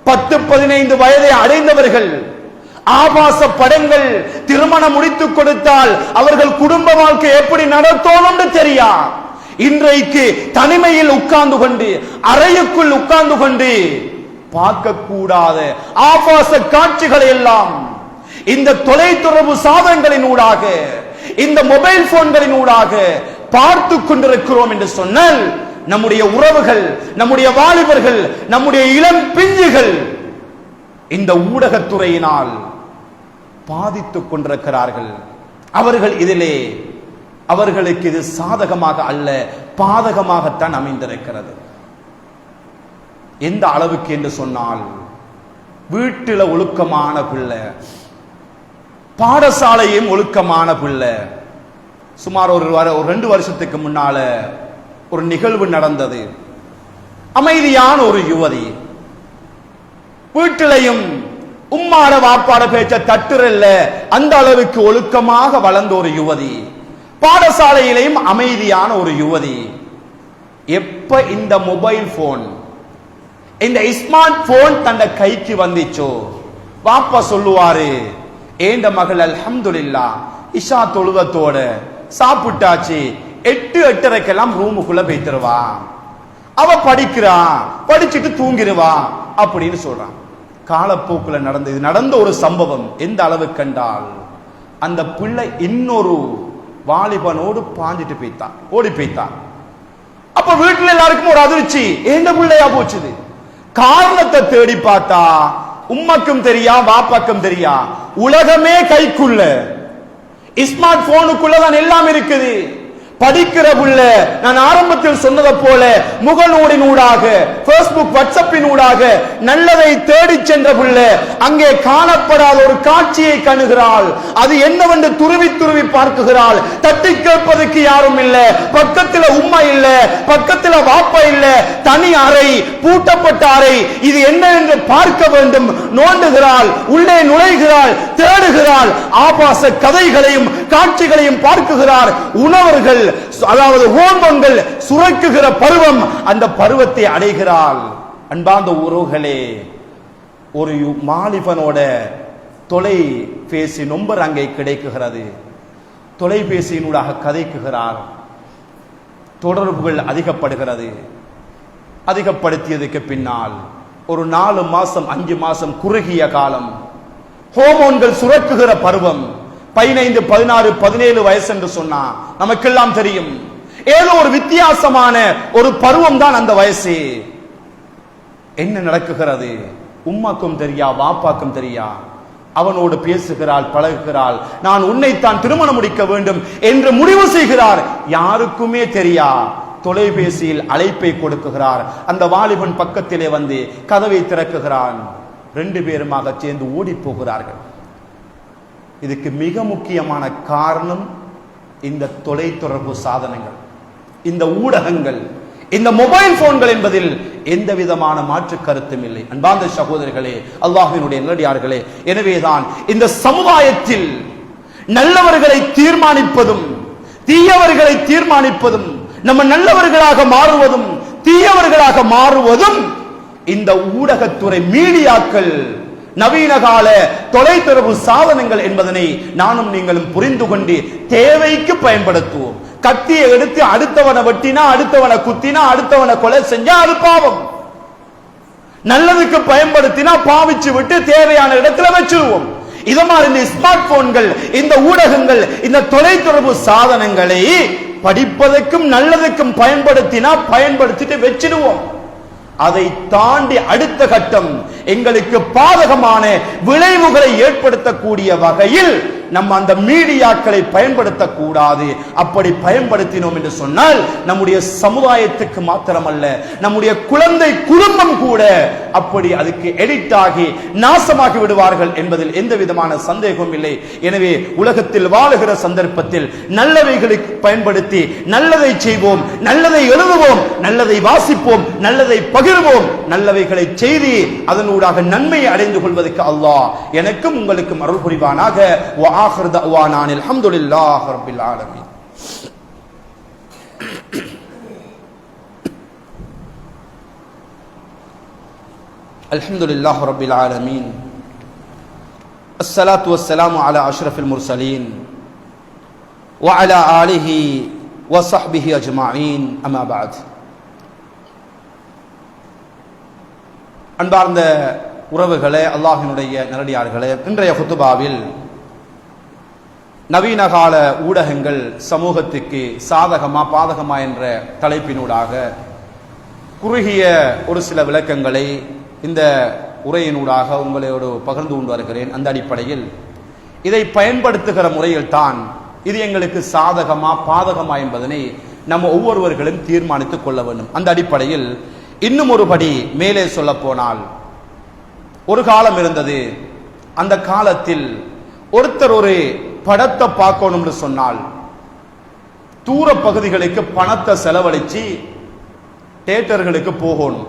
10-15 வயதை அடைந்தவர்கள் ஆபாச படங்கள், திருமணம் முடித்துக் கொடுத்தால் அவர்கள் குடும்ப வாழ்க்கை எப்படி நடத்தணும் தெரியா. இன்றைக்கு தனிமையில் உட்கார்ந்து கொண்டு அறையுக்குள் உட்கார்ந்து கொண்டு பார்க்கக்கூடாத ஆபாச காட்சிகளை எல்லாம் இந்த தொலைத்தொடர்பு சாதனங்களின் ஊடாக, இந்த மொபைல் போன்களின் ஊடாக பார்த்து கொண்டிருக்கிறோம் என்று சொன்னால் நம்முடைய உறவுகள், நம்முடைய வாலிபர்கள், நம்முடைய இளம் பிஞ்சுகள் இந்த ஊடகத்துறையினால் பாதித்துக் கொண்டிருக்கிறார்கள். அவர்கள் இதிலே அவர்களுக்கு இது சாதகமாக அல்ல, பாதகமாகத்தான் அமைந்திருக்கிறது. எந்த அளவுக்கு என்று சொன்னால், வீட்டில ஒழுக்கமான பிள்ளை, பாடசாலையும் ஒழுக்கமான பிள்ளை. சுமார் ஒரு 2 வருஷத்துக்கு முன்னால ஒரு நிகழ்வு நடந்தது. அமைதியான ஒரு யுவதி, வீட்டிலையும் உம்மாட வாப்பாட பேச்ச தட்டுறல்ல, அந்த அளவுக்கு ஒழுக்கமாக வளர்ந்த ஒரு யுவதி, பாடசாலையிலையும் அமைதியான ஒரு யுவதி. எப்ப இந்த மொபைல் போன், இந்த ஸ்மார்ட் போன் தன் கைக்கு வந்துச்சோ, வாப்பா சொல்லுவாரு, ஏண்ட மகள் அல்ஹம்துலில்லாஹ் இஷா தொழுவத்தோட சாப்பிட்டாச்சு, 8-8:30 ரூமுக்குள்ள போய்த்திருவா, அவ படிக்கிறா, படிச்சுட்டு தூங்கிடுவா அப்படின்னு சொல்றான். காலப்போக்கில் நடந்த ஒரு சம்பவம் எந்த அளவு கண்டால், அந்த பிள்ளை இன்னொரு வாலிபனோடு பாஞ்சிட்டு போய்த்தான், ஓடி போய்த்தான். அப்ப வீட்டுல எல்லாருக்கும் ஒரு அதிர்ச்சி, எந்த பிள்ளையா போச்சுது. காரணத்தை தேடி பார்த்தா உம்மக்கும் தெரியா, வாப்பாக்கும் தெரியா, உலகமே கைக்குள்ள, ஸ்மார்ட் போனுக்குள்ளதான் எல்லாம் இருக்குது. படிக்கிற புள்ள, நான் ஆரம்பத்தில் சொன்னதை போல முகநூலின் ஊடாக, பேஸ்புக், வாட்ஸ்அப்பின் ஊடாக நல்லதை தேடி சென்ற புள்ள அங்கே காணப்படாத ஒரு காட்சியை கணுகிறாள். அது என்னவென்று துருவி துருவி பார்க்குகிறாள். தட்டி கேட்பதற்கு யாரும் இல்ல, பக்கத்துல உம்மா இல்ல, பக்கத்துல வாப்பா இல்ல, தனி அறை, பூட்டப்பட்ட அறை. இது என்ன என்று பார்க்க வேண்டும். நோண்டுகிறாள், உள்ளே நுழைகிறாள், தேடுகிறாள், ஆபாச கதைகளையும் காட்சிகளையும் பார்க்குகிறார். உணவர்கள், அதாவது ஹோமங்கள் சுரக்குகிற பருவம், அந்த பருவத்தை அடைகிறாள். அன்பார்ந்த உறவுகளே, ஒரு மாலிபனோட தொலைபேசி நம்பர் அங்கே கிடைக்குகிறது. தொலைபேசியினூடாக கதைக்குகிறார். தொடர்புகள் அதிகப்படுகிறது. அதிகப்படுத்தியதுக்கு பின்னால் ஒரு 4 மாசம் 5 மாசம் குறுகிய காலம், ஹோமோன்கள் சுரக்குகிற பருவம். 15, 16, 17 வயசு என்று சொன்னா நமக்கெல்லாம் தெரியும். ஏதோ ஒரு வித்தியாசமான ஒரு பருவம் தான் அந்த வயசு. என்ன நடக்குகிறது? உம்மாக்கும் தெரியா, வாப்பாக்கும் தெரியா. அவனோடு பேசுகிறாள், பழகுகிறாள். நான் உன்னைத்தான் திருமணம் முடிக்க வேண்டும் என்று முடிவு செய்கிறார். யாருக்குமே தெரியா. தொலைபேசியில் அழைப்பை கொடுக்குகிறார். அந்த வாலிபன் பக்கத்திலே வந்து கதவை திறக்குகிறான். 2 பேருமாக சேர்ந்து ஓடி போகிறார்கள். இதுக்கு மிக முக்கியமான காரணம் இந்த தொலைத்தொடர்பு சாதனங்கள், இந்த ஊடகங்கள், இந்த மொபைல் போன்கள் என்பதில் எந்த விதமான மாற்று கருத்தும் இல்லை. அன்பார்ந்த சகோதரர்களே, அல்லாஹ்வினுடைய நல்லடியார்களே, எனவேதான் இந்த சமுதாயத்தில் நல்லவர்களை தீர்மானிப்பதும் தீயவர்களை தீர்மானிப்பதும், நம்ம நல்லவர்களாக மாறுவதும் தீயவர்களாக மாறுவதும் இந்த ஊடகத்துறை, மீடியாக்கள், நவீன கால தொலைத்தொடர்பு சாதனங்கள் என்பதனை நானும் நீங்களும் புரிந்து கொண்டு தேவைக்கு பயன்படுத்துவோம். கத்தியை எடுத்து அடுத்தவனை வெட்டினா, அடுத்தவனை குத்தினா, அடுத்தவனை கொலை செஞ்சா அது பாவம். நல்லதுக்கு பயன்படுத்தினா பாவிச்சு விட்டு தேவையான இடத்துல வச்சிருவோம். இத மாதிரி இந்த ஸ்மார்ட் போன்கள், இந்த ஊடகங்கள், இந்த தொலைத்தொடர்பு சாதனங்களை படிப்பதற்கும் நல்லதுக்கும் பயன்படுத்தினா பயன்படுத்திட்டு வச்சிடுவோம். அதை தாண்டி அடுத்த கட்டம் எங்களுக்கு பாதகமான விளைவுகளை ஏற்படுத்தக்கூடிய வகையில் நம்ம அந்த மீடியாக்களை பயன்படுத்தக்கூடாது. அப்படி பயன்படுத்தினோம் என்று சொன்னால் நம்முடைய சமுதாயத்துக்கு மாத்திரமல்ல, நம்முடைய குழந்தை குடும்பம் கூட அப்படி அதுக்கு எடிக்ட் ஆகி நாசமாகி விடுவார்கள் என்பதில் எந்த விதமான சந்தேகமும் இல்லை. எனவே உலகத்தில் வாழுகிற சந்தர்ப்பத்தில் நல்லவைகளை பயன்படுத்தி நல்லதை செய்வோம், நல்லதை எழுதுவோம், நல்லதை வாசிப்போம், நல்லதை பகிர்வோம், நல்லவைகளை செய்தி அதனூடாக நன்மையை அடைந்து கொள்வதற்கு அல்லாஹ் எனக்கும் உங்களுக்கும் அருள் புரிவானாக. وآخر دعوانا الحمد لله رب العالمين. الحمد لله رب العالمين. الصلاة والسلام على أشرف المرسلين وعلى آله وصحبه أجمعين. أما بعد. அன்பார்ந்த உறவுகளே, அல்லாஹ்வினுடைய நல்லடியார்களே, இன்றைய குத்துபாவில் நவீன கால ஊடகங்கள் சமூகத்துக்கு சாதகமா பாதகமா என்ற தலைப்பினூடாக குறுகிய ஒரு சில விளக்கங்களை இந்த உரையினூடாக உங்களோடு பகிர்ந்து கொண்டு வருகிறேன். அந்த அடிப்படையில் இதை பயன்படுத்துகிற முறையில் தான் இது எங்களுக்கு சாதகமா பாதகமா என்பதனை நம்ம ஒவ்வொருவர்களும் தீர்மானித்துக் கொள்ள வேண்டும். அந்த அடிப்படையில் இன்னும் ஒரு படி மேலே சொல்ல போனால், ஒரு காலம் இருந்தது. அந்த காலத்தில் ஒருத்தர் ஒரு படத்தை பார்க்கணும்னு சொன்னால் தூர பகுதிகளுக்கு பணத்தை செலவழிச்சு தியேட்டர்களுக்கு போகணும்.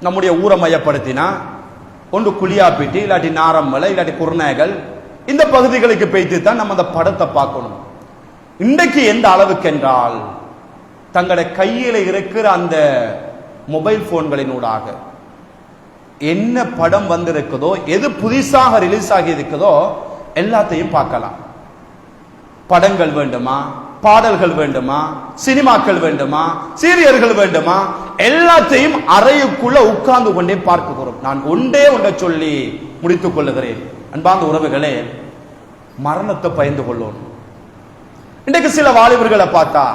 நம்முடைய ஊரை மையப்படுத்தினா ஒன்று குளியாப்பிட்டி, இல்லாட்டி நாரம்மலை, இல்லாட்டி குர்நேகல், இந்த பகுதிகளுக்கு போய்த்து தான் நம்ம அந்த படத்தை பார்க்கணும். இன்றைக்கு எந்த அளவுக்கு என்றால் தங்களுடைய கையில் இருக்கிற அந்த மொபைல் போன்களினூடாக என்ன படம் வந்திருக்குதோ, எது புதிசாக ரிலீஸ் ஆகி இருக்குதோ எல்லாத்தையும் பார்க்கலாம். படங்கள் வேண்டுமா, பாடல்கள் வேண்டுமா, சினிமாக்கள் வேண்டுமா, சீரியல்கள் வேண்டுமா, எல்லாத்தையும் அறையுக்குள்ள உட்கார்ந்து கொண்டே பார்க்கிறோம். நான் ஒன்றே சொல்லி முடித்துக் கொள்ளுகிறேன். அன்பார்ந்த உறவுகளே, மரணத்தை பயந்து கொள்ளும். இன்றைக்கு சில வாலிபர்களை பார்த்தா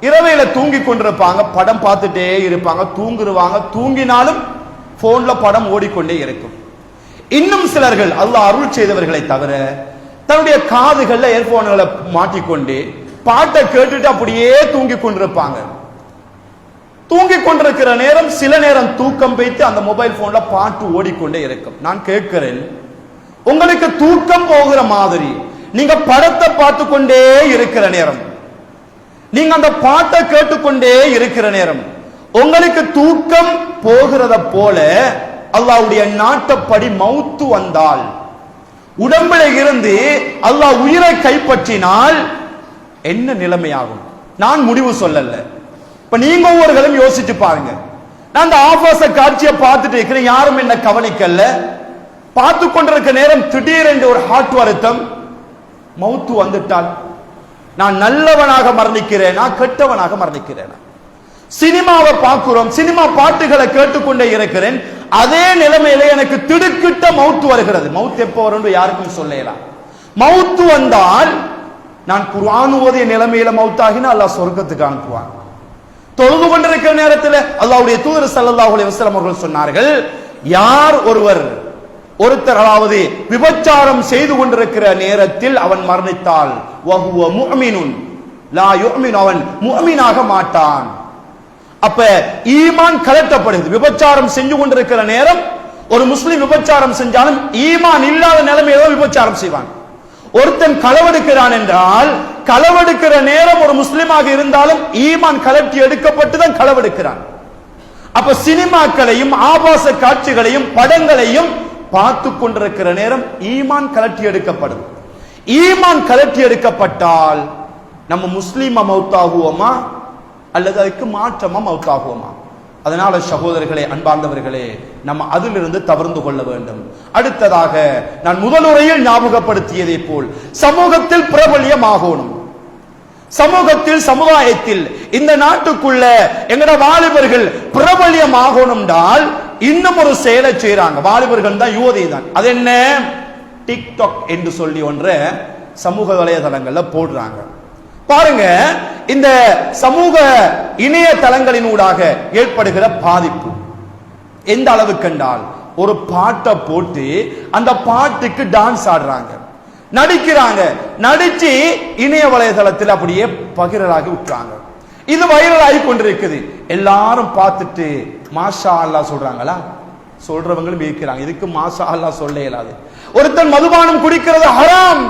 இரவையில தூங்கி கொண்டிருப்பாங்க, படம் பார்த்துட்டே இருப்பாங்க, தூங்குருவாங்க, தூங்கினாலும் போன்ல படம் ஓடிக்கொண்டே இருக்கும். இன்னும் சிலர்கள் அல்லாஹ் அருள் செய்தவர்களை தவிர தன்னுடைய காதுகள்ல இயர்போன்களை மாட்டிக்கொண்டு பாட்டை கேட்டுட்டு அப்படியே தூங்கி கொண்டிருப்பாங்க. தூங்கி கொண்டிருக்கிற நேரம் சில நேரம் தூக்கம் வைத்து அந்த மொபைல் போன்ல பாட்டு ஓடிக்கொண்டே இருக்கும். நான் கேட்கிறேன், உங்களுக்கு தூக்கம் போகிற மாதிரி நீங்க படத்தை பார்த்து கொண்டே இருக்கிற நேரம், நீங்க அந்த பாட்டை கேட்டுக்கொண்டே இருக்கிற நேரம் உங்களுக்கு தூக்கம் போகிறத போல அல்லாஹ்வுடைய நாட்டப்படி மௌத்து வந்தால், உடம்பில இருந்து அல்லாஹ் உயிரை கைப்பற்றினால் என்ன நிலைமையாகும்? நான் முடிவு சொல்லல. இப்ப நீங்க ஒவ்வொருவரும் யோசிச்சு பாருங்க. நான் அந்த ஆபாச காட்சியை பார்த்துட்டு இருக்கிறேன், யாரும் என்ன கவனிக்கல. பார்த்து கொண்டிருக்க நேரம் திடீரென்று ஒரு ஹார்ட் வருத்தம், மௌத்து வந்துட்டால் நான் நல்லவனாக மரணிக்கிறேனா கெட்டவனாக மரணிக்கிறேனா? சினிமாவை பார்க்கிறோம், சினிமா பாட்டுகளை கேட்டுக்கொண்டே இருக்கிறேன், அதே நிலைமையில எனக்கு திடுக்கிட்ட மௌத்து வருகிறது. மௌத்து எப்போ வரும் யாருக்கும் சொல்லலாம். மௌத்து வந்தால் நான் குர்ஆன் ஓதிய நிலைமையில மௌத்தாகினா அல்லாஹ் சொர்க்கத்துக்கு அனுப்புவான். தொழுது கொண்டிருக்கிற நேரத்தில் அல்லாஹ்வுடைய தூதர் ஸல்லல்லாஹு அலைஹி வஸல்லம் அவர்கள் சொன்னார்கள், யார் ஒருத்தர் அதாவது விபச்சாரம் செய்து கொண்டிருக்கிற நேரத்தில் அவன் மரணித்தால் வஹுவ முஃமினுன் லா யுஃமினு, அவன் முஃமினாக மாட்டான். அப்ப ஈமான் கலட்டப்படுகிறது. விபச்சாரம் செஞ்சு கொண்டிருக்கிற நேரம் ஒரு முஸ்லிம் விபச்சாரம் செஞ்சாலும் ஈமான் இல்லாத நிலைமையில விபச்சாரம் செய்வான். ஒருத்தன் களவெடுக்கிறான் என்றால் களவெடுக்கிற நேரம் ஒரு முஸ்லிமாக இருந்தாலும் ஈமான் கலட்டி எடுக்கப்பட்டு தான் களவெடுக்கிறான். அப்ப சினிமாக்களையும் ஆபாச காட்சிகளையும் படங்களையும் பார்த்து கொண்டிருக்கிற நேரம் ஈமான் கலட்டி எடுக்கப்படும். ஈமான் கலட்டி எடுக்கப்பட்டால் நம்ம முஸ்லிமா மௌத்தாகுவோமா அல்லது அதுக்கு மாற்றமா மௌத்தாகுவோமா? அதனால சகோதரர்களே, அன்பார்ந்தவர்களே, நம்ம அதிலிருந்து தவிர்த்து கொள்ள வேண்டும். அடுத்ததாக நான் முதலுரையில் ஞாபகப்படுத்தியதை போல் சமூகத்தில் பிரபல்யமாகணும். சமூகத்தில் சமுதாயத்தில் இந்த நாட்டுக்குள்ள எங்கட வாலிபர்கள் பிரபல்யமாகணும்னால் இன்னும் ஒரு செயலை செய்யறாங்க. வாலிபர்கள் தான், யுவதி தான். அது என்ன? டிக்டாக் என்று சொல்லி ஒன்றை சமூக வலைதளங்கள்ல போடுறாங்க. பாருங்க, இந்த சமூக இணையதளங்களினூடாக ஏற்படுகிற பாதிப்பு எந்த அளவுக்கு என்றால், ஒரு பாட்டை போட்டு அந்த பாட்டுக்கு டான்ஸ் ஆடுறாங்க, நடிக்கிறாங்க, நடிச்சு இணைய வலைதளத்தில் அப்படியே பகிரலாகி விட்டுறாங்க. இது வைரல் ஆகி கொண்டிருக்குது. எல்லாரும் பார்த்துட்டு மாஷா அல்லாஹ் சொல்றாங்களா? சொல்றவங்களும் இருக்கிறாங்க. இதுக்கு மாஷா அல்லாஹ் சொல்ல இயலாது. ஒருத்தன் மதுபானம் குடிக்கிறது ஹராம்.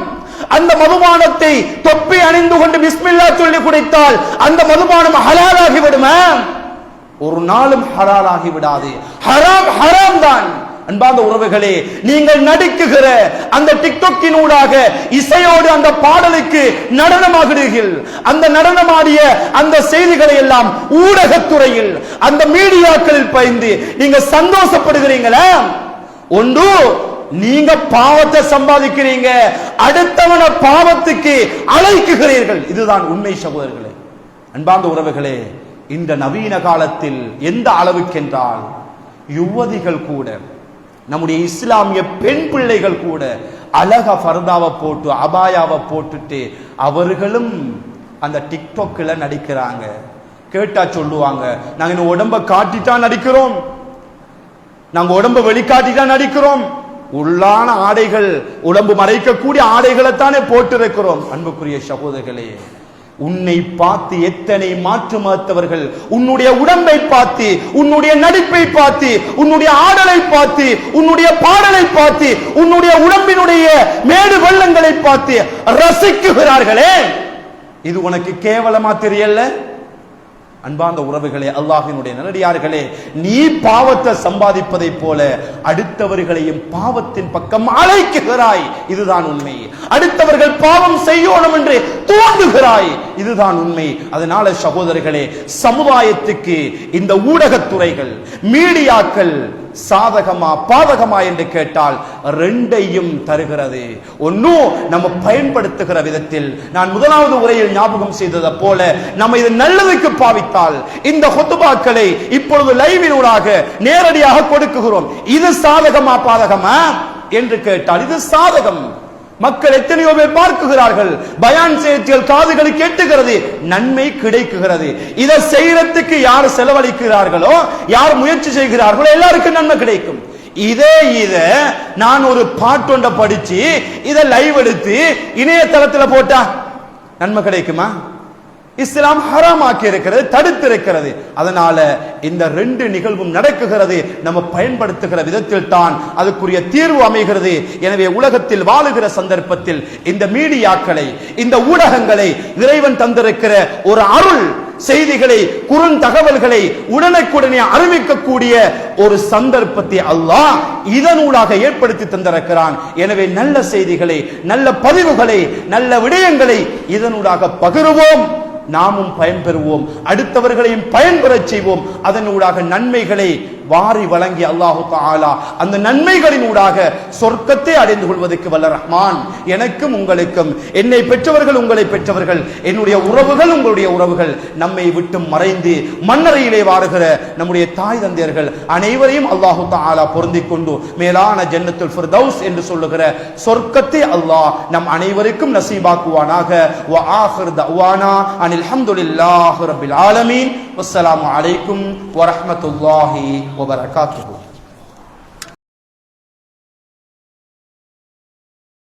அந்த மதுபானத்தை தொப்பி அணிந்து கொண்டு பிஸ்மில்லா சொல்லி குடித்தால் அந்த மதுபானம் ஹலாலாகி விடுமா? ஒரு நாளும் ஹலாலாகி விடாது. ஹராம் ஹராம் தான். அன்பார்ந்த உறவுகளே, நீங்கள் நடிக்குகிற அந்த டிக்டாக்கினூடாக இசையோடு அந்த பாடலுக்கு நடனமாகிறீர்கள். அந்த நடனமாடிய அந்த செய்திகளை எல்லாம் ஊடகத்துறையில் அந்த மீடியாக்களில் பயந்து நீங்க சந்தோஷப்படுகிறீங்களா? ஒன்று, நீங்க பாவத்தை சம்பாதிக்கிறீங்க, அடுத்தவன பாவத்துக்கு அழைக்குகிறீர்கள். இதுதான் உண்மை சகோதரர்களே. அன்பார்ந்த உறவுகளே, இந்த நவீன காலத்தில் எந்த அளவுக்கென்றால் யுவதிகள் கூட, நம்முடைய இஸ்லாமிய பெண் பிள்ளைகள் கூட அழகா ஃபர்தாவை போட்டு அபாயாவை போட்டுட்டு அவர்களும் அந்த டிக்டாக்ல நடிக்கிறாங்க. கேட்டா சொல்லுவாங்க, நாங்க இந்த உடம்ப காட்டிட்டா நடிக்கிறோம், நாங்க உடம்ப வெளிக்காட்டிட்டா நடிக்கிறோம், உள்ளான ஆடைகள், உடம்பு மறைக்கக்கூடிய ஆடைகளை தானே போட்டிருக்கிறோம். அன்புக்குரிய சகோதரர்களே, உன்னை பார்த்து எத்தனை மாற்று மதத்தவர்கள் உன்னுடைய உடம்பை பார்த்து, உன்னுடைய நடிப்பை பார்த்து, உன்னுடைய ஆடலை பார்த்து, உன்னுடைய பாடலை பார்த்து, உன்னுடைய உடம்பினுடைய மேடு வெள்ளங்களை பார்த்து ரசிக்குகிறார்களே, இது உனக்கு கேவலமா தெரியல? அன்பார்ந்த உறவுகளே, அல்லாஹ்வினுடைய நல்லடியார்களே, நீ பாவத்தை சம்பாதிப்பதை போல அடுத்தவர்களையும் பாவத்தின் பக்கம் அழைக்குகிறாய். இதுதான் உண்மை. அடுத்தவர்கள் பாவம் செய்யணும் என்று தூண்டுகிறாய். இதுதான் உண்மை. அதனால சகோதரர்களே, சமுதாயத்துக்கு இந்த ஊடகத்துறைகள், மீடியாக்கள் சாதகமா பாதகமா என்று கேட்டால் ரெண்டையும் தருகிறது. ஒன்னும் நம்ம பயன்படுத்துகிற விதத்தில், நான் முதலாவது உரையில் ஞாபகம் செய்ததை போல, நம்ம இது நல்லதுக்கு பாவித்தால் இந்த ஹுத்பாக்களை இப்பொழுது லைவினூடாக நேரடியாக கொடுக்குகிறோம். இது சாதகமா பாதகமா என்று கேட்டால் இது சாதகம். மக்கள் எத்தனையோ பேர் பார்க்குகிறார்கள், பயான் செய்திகள் காதுகளுக்கு எட்டுகிறது, நன்மை கிடைக்குகிறது. இதை செய்யறதுக்கு யார் செலவழிக்கிறார்களோ, யார் முயற்சி செய்கிறார்களோ எல்லாருக்கும் நன்மை கிடைக்கும். இத நான் ஒரு பாட்டொண்ட படிச்சு இதை லைவ் எடுத்து இணையதளத்தில் போட்டா நன்மை கிடைக்குமா? இஸ்லாம் ஹராமாக்கி இருக்கிறது, தடுத்து இருக்கிறது. அதனால இந்த ரெண்டு நிகழ்வும் நடக்குகிறது. நம்ம பயன்படுத்துகிற விதத்தில் தான் அதுக்குரிய தீர்வு அமைகிறது. எனவே உலகத்தில் வாழுகிற சந்தர்ப்பத்தில் இந்த மீடியாக்களை, இந்த ஊடகங்களை இறைவன் தந்திருக்கிற ஒரு அருள், செய்திகளை, குறுந்தகவல்களை உடனுக்குடனே அறிவிக்கக்கூடிய ஒரு சந்தர்ப்பத்தை அல்லாஹ் இதனூடாக ஏற்படுத்தி தந்திருக்கிறான். எனவே நல்ல செய்திகளை, நல்ல பதிவுகளை, நல்ல விடயங்களை இதனூடாக பகிர்வோம், நாமும் பயன்பெறுவோம், அடுத்தவர்களையும் பயன்பெறச் செய்வோம். அதனூடாக நன்மைகளை வாரி வழங்கி அல்லாஹு தஆலா அந்த நன்மைகளின் ஊடாக சொர்க்கத்தை அடைந்து கொள்வதற்கு வல்ல ரஹ்மான் எனக்கும் உங்களுக்கும், என்னை பெற்றவர்கள் உங்களை பெற்றவர்கள், என்னுடைய உறவுகள் உங்களுடைய உறவுகள், நம்மை விட்டு மறைந்து மண்ணறையிலே வாருகிற நம்முடைய தாய் தந்தையர்கள் அனைவரையும் அல்லாஹு தஆலா பொருந்திக் கொண்டு மேலான ஜன்னத்துல் ஃபிர்தௌஸ் என்று சொல்லுகிற சொர்க்கத்தை அல்லாஹ் நம் அனைவருக்கும் நசீபாக்குவானாக. வ ஆகிர் தஅவானா அனில் ஹம்துலில்லாஹி ரப்பில் ஆலமீன். வஸ்ஸலாமு அலைக்கும் வ ரஹ்மத்துல்லாஹி வபரகாத்துஹு.